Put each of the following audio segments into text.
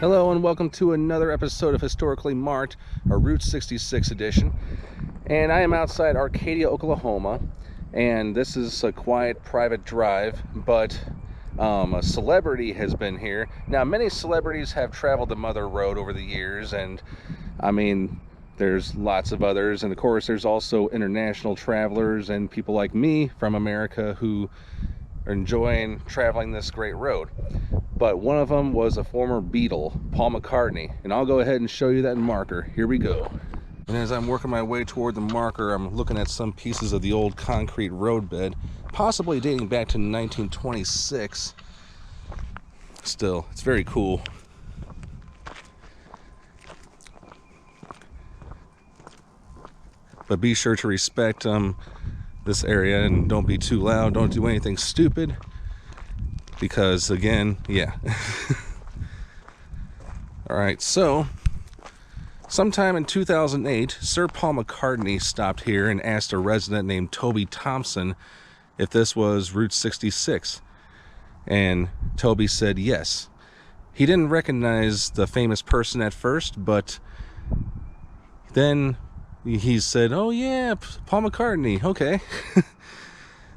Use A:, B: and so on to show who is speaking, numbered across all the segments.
A: Hello and welcome to another episode of Historically Marked, a Route 66 edition. And I am outside Arcadia, Oklahoma, and this is a quiet private drive, but a celebrity has been here. Now, many celebrities have traveled the Mother Road over the years, and I mean, there's lots of others, and of course there's also international travelers and people like me from America who are enjoying traveling this great road. But one of them was a former Beatle, Paul McCartney, and I'll go ahead and show you that marker. Here we go. And as I'm working my way toward the marker, I'm looking at some pieces of the old concrete roadbed, possibly dating back to 1926. Still, it's very cool. But be sure to respect this area and don't be too loud. Don't do anything stupid. Because again, yeah. Alright, so sometime in 2008, Sir Paul McCartney stopped here and asked a resident named Toby Thompson if this was Route 66. And Toby said yes. He didn't recognize the famous person at first, but then he said, "Oh yeah, Paul McCartney, okay."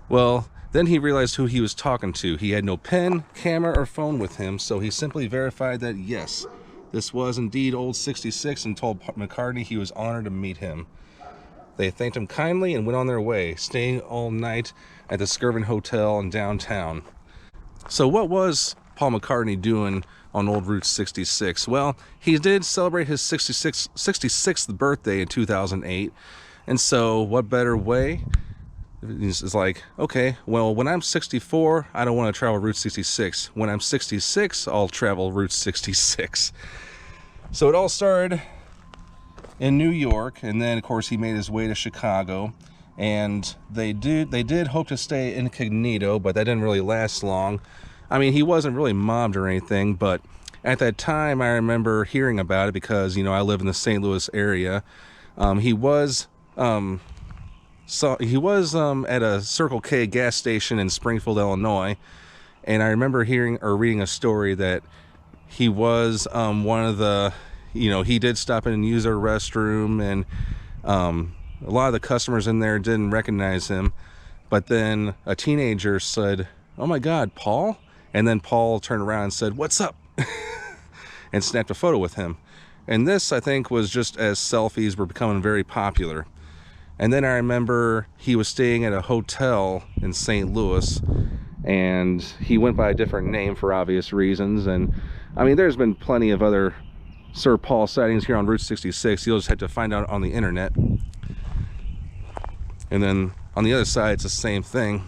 A: Well, then he realized who he was talking to. He had no pen, camera, or phone with him, so he simply verified that yes, this was indeed old 66 and told McCartney he was honored to meet him. They thanked him kindly and went on their way, staying all night at the Skirvin Hotel in downtown. So what was Paul McCartney doing on old Route 66? Well, he did celebrate his 66th birthday in 2008, and so what better way? It's like, okay, well, when I'm 64, I don't want to travel Route 66. When I'm 66, I'll travel Route 66. So it all started in New York, and then, of course, he made his way to Chicago. And they did hope to stay incognito, but that didn't really last long. I mean, he wasn't really mobbed or anything, but at that time, I remember hearing about it because, you know, I live in the St. Louis area. He was at a Circle K gas station in Springfield, Illinois, and I remember hearing or reading a story that he was one of the, you know, he did stop in and use their restroom, and a lot of the customers in there didn't recognize him, but then a teenager said, "Oh my God, Paul?" And then Paul turned around and said, "What's up?" and snapped a photo with him. And this, I think, was just as selfies were becoming very popular. And then I remember he was staying at a hotel in St. Louis, and he went by a different name for obvious reasons. And I mean, there's been plenty of other Sir Paul sightings here on Route 66. You'll just have to find out on the internet. And then on the other side, it's the same thing.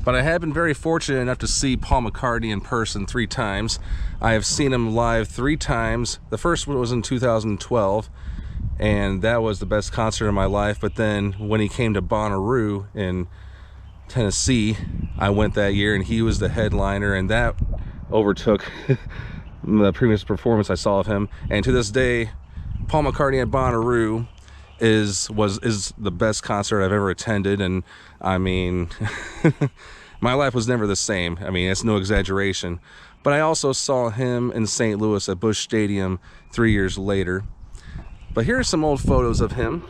A: But I have been very fortunate enough to see Paul McCartney in person 3 times. I have seen him live 3 times. The first one was in 2012. And that was the best concert of my life. But then when he came to Bonnaroo in Tennessee, I went that year, and he was the headliner, and that overtook the previous performance I saw of him. And to this day, Paul McCartney at Bonnaroo is the best concert I've ever attended. And I mean, my life was never the same. I mean, it's no exaggeration. But I also saw him in St. Louis at Busch Stadium 3 years later. But here are some old photos of him.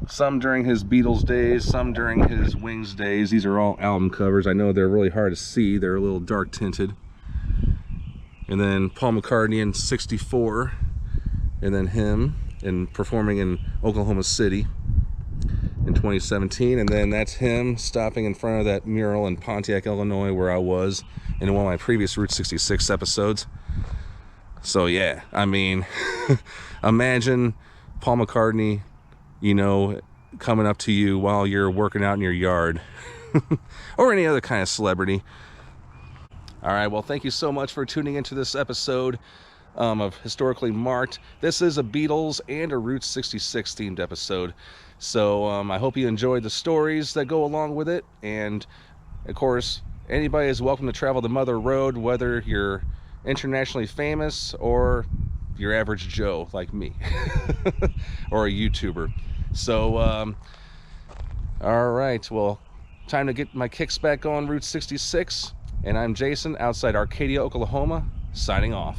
A: Some during his Beatles days, some during his Wings days. These are all album covers. I know they're really hard to see. They're a little dark tinted. And then Paul McCartney in '64. And then him performing in Oklahoma City in 2017. And then that's him stopping in front of that mural in Pontiac, Illinois, where I was in one of my previous Route 66 episodes. So yeah, I mean, imagine Paul McCartney, you know, coming up to you while you're working out in your yard. Or any other kind of celebrity. Alright, well, thank you so much for tuning into this episode of Historically Marked. This is a Beatles and a Route 66 themed episode. So I hope you enjoyed the stories that go along with it. And of course, anybody is welcome to travel the Mother Road, whether you're internationally famous or your average Joe like me or a YouTuber. So all right, well, time to get my kicks back on Route 66. And I'm Jason, outside Arcadia, Oklahoma, signing off.